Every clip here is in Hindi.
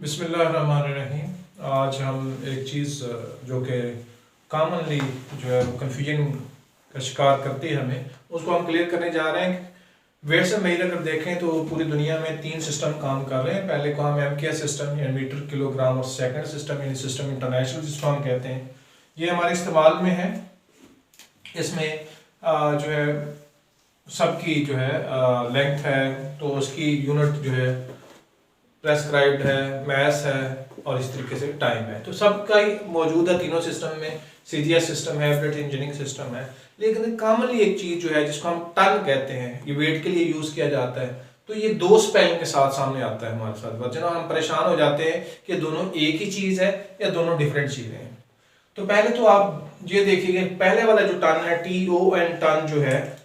बिस्मिल्लाहिर्रहमानिर्रहीम। आज हम एक चीज़ जो कि कॉमनली जो है कन्फ्यूजन का शिकार करती है हमें, उसको हम क्लियर करने जा रहे हैं। वेट से मेजर अगर देखें तो पूरी दुनिया में 3 सिस्टम काम कर रहे हैं। पहले को हम MKS सिस्टम या मीटर किलोग्राम और सेकंड सिस्टम यानी सिस्टम इंटरनेशनल जिसको हम कहते हैं, ये हमारे इस्तेमाल में है। इसमें जो है सबकी जो है लेंथ है तो उसकी यूनिट जो है प्रेस्क्राइब्ड है, मैथ्स है और इस तरीके से टाइम है। तो सबका ही मौजूद है तीनों सिस्टम में। CGS सिस्टम है, ब्रेथ इंजीनियरिंग सिस्टम है। लेकिन कॉमनली एक चीज़ जो है जिसको हम टन कहते हैं, ये वेट के लिए यूज़ किया जाता है। तो ये 2 स्पेलिंग के साथ सामने आता है हमारे साथ। वजह हम परेशान हो जाते हैं कि दोनों एक ही चीज़ है या दोनों डिफरेंट चीज़ें हैं। तो पहले तो आप ये देखिए, पहले वाला जो टन है TON टन जो है,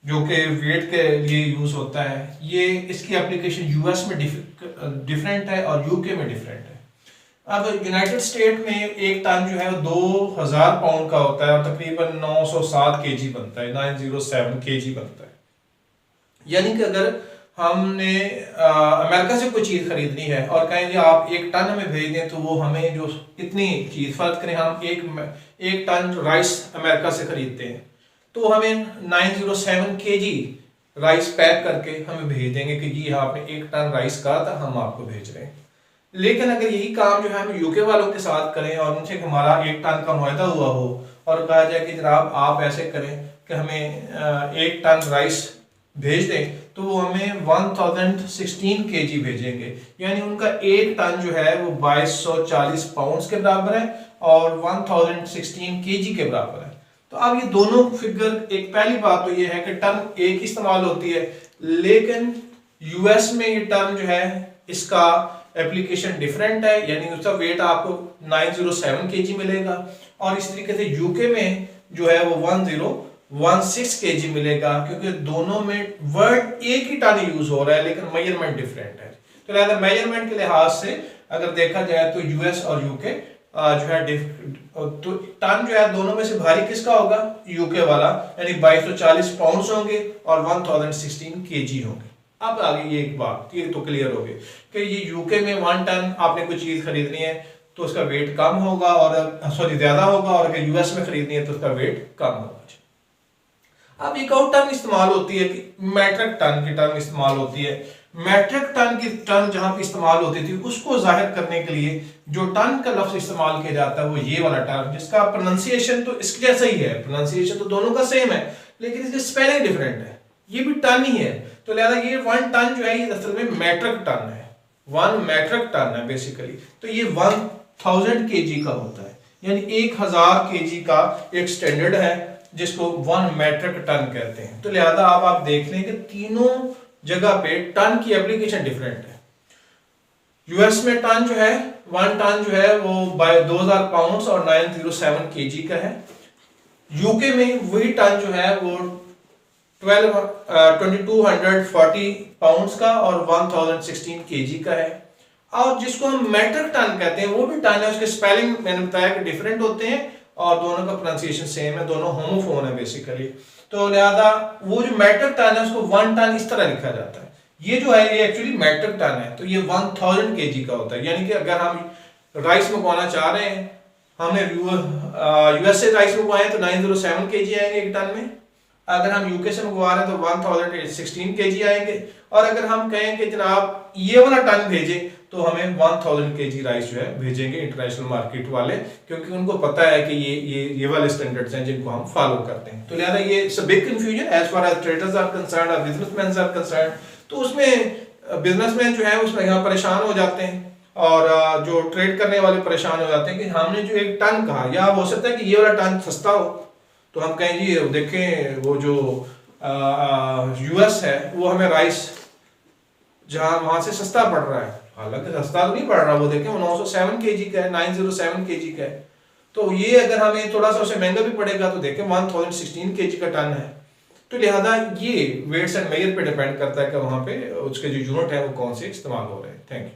जो कि वेट के लिए यूज होता है, ये इसकी एप्लीकेशन US में डिफरेंट है और UK में डिफरेंट है। अब यूनाइटेड स्टेट में एक टन जो है 2000 पाउंड का होता है और तकरीबन 907 kg बनता है, 907 kg बनता है। यानी कि अगर हमने अमेरिका से कोई चीज़ खरीदनी है और कहें जी आप 1 टन हमें भेज दें, तो वो हमें जो इतनी चीज़ फर्क करें, हम एक टन राइस अमेरिका से खरीदते हैं तो हमें 907 kg राइस पैक करके हमें भेज देंगे कि जी आपने 1 टन राइस कहा था, हम आपको भेज रहे हैं। लेकिन अगर यही काम जो है हम UK वालों के साथ करें और उनसे हमारा 1 टन का मुआहदा हुआ हो और कहा जाए कि जनाब आप ऐसे करें कि हमें 1 टन राइस भेज दें, तो वो हमें 1016 kg भेजेंगे। यानी उनका 1 टन जो है वो 2240 पाउंड्स के बराबर है और 1016 kg के बराबर है। तो अब ये दोनों फिगर, एक पहली बात तो ये है कि टर्म एक इस्तेमाल होती है, लेकिन US में ये टर्म जो है इसका एप्लीकेशन डिफरेंट है, यानी उसका वेट आपको 907 kg मिलेगा और इस तरीके से UK में जो है वो 1016 kg मिलेगा, क्योंकि दोनों में वर्ड एक ही टन यूज हो रहा है लेकिन मेजरमेंट डिफरेंट है। तो लिहाजा मेजरमेंट के लिहाज से अगर देखा जाए तो US और UK जो है तो टन जो है दोनों में से भारी किसका होगा? UK वाला, यानी 2240 पाउंड्स होंगे और 1016 kg होंगे। अब आगे ये एक बात ये तो क्लियर हो गई कि ये UK में 1 टन आपने कोई चीज खरीदनी है तो उसका वेट कम होगा और ज्यादा होगा, और अगर US में खरीदनी है तो उसका वेट कम होगा। अब एक और टर्म इस्तेमाल होती है कि मैट्रिक टन की टर्म इस्तेमाल होती है। मैट्रिक टन की टर्म जहां पे इस्तेमाल होती थी, उसको जाहिर करने के लिए जो टन का लफ्ज इस्तेमाल किया जाता है वो ये वाला टर्म, जिसका प्रोनाउंसिएशन तो इसके जैसा ही है, प्रोनाउंसिएशन तो दोनों का सेम है लेकिन इसकी स्पेलिंग डिफरेंट है। ये भी टन ही है, तो लिहाजा ये 1 टन जो है ये असल में मैट्रिक टन है। 1 मैट्रिक टन है बेसिकली। तो ये 1000 kg का होता है, यानी 1000 kg का एक स्टैंडर्ड है जिसको 1 मैट्रिक टन कहते हैं। तो लिहाजा आप देख लें कि तीनों जगह पे टन की एप्लीकेशन डिफरेंट है। US में टन जो है 1 टन जो है वो 2000 पाउंड्स और 907 kg का है। UK में वही टन जो है वो 2240 पाउंड्स का और 1016 kg का है। और जिसको हम मैट्रिक टन कहते हैं वो भी टन है, उसके स्पेलिंग मैंने बताया कि डिफरेंट होते हैं और दोनों का प्रोनाउंसिएशन सेम है, दोनों होमोफोन है बेसिकली। तो लिहाजा वो जो मैट्रिक टन है उसको 1 टन इस तरह लिखा जाता है। ये जो है ये एक्चुअली मैट्रिक टन है, तो ये 1000 kg का होता है। यानी कि अगर हम राइस मंगवाना चाह रहे हैं, हमने US से राइस मंगवाए तो 907 kg आएंगे 1 टन में। अगर हम UK से मंगवा रहे हैं तो 1016 kg आएंगे। और अगर हम कहें कि जनाब ये वाला टन भेजें तो हमें 1000 kg राइस जो है भेजेंगे इंटरनेशनल मार्केट वाले, क्योंकि उनको पता है कि ये वाले स्टैंडर्ड्स हैं जिनको हम फॉलो करते हैं। तो लिहाजा ये it's a big confusion as far as traders are concerned और बिजनेसमैन आर कंसर्न्ड। तो उसमें बिजनेसमैन जो है उसमें यहाँ परेशान हो जाते हैं और जो ट्रेड करने वाले परेशान हो जाते हैं कि हमने जो 1 टन कहा, या हो सकता है कि ये वाला टन सस्ता हो तो हम कहें जी देखें वो जो US है वो हमें राइस जहाँ वहां से सस्ता पड़ रहा है, हालांकि सस्ता तो नहीं पड़ रहा, वो देखें वो 907 kg का है, 907 kg का है। तो ये अगर हमें थोड़ा सा उसे महंगा भी पड़ेगा तो देखें 1016 kg का टन है। तो लिहाजा ये वेट्स एंड मेजर पे डिपेंड करता है कि वहां पे उसके जो यूनिट है वो कौन से इस्तेमाल हो रहे हैं। Thank you.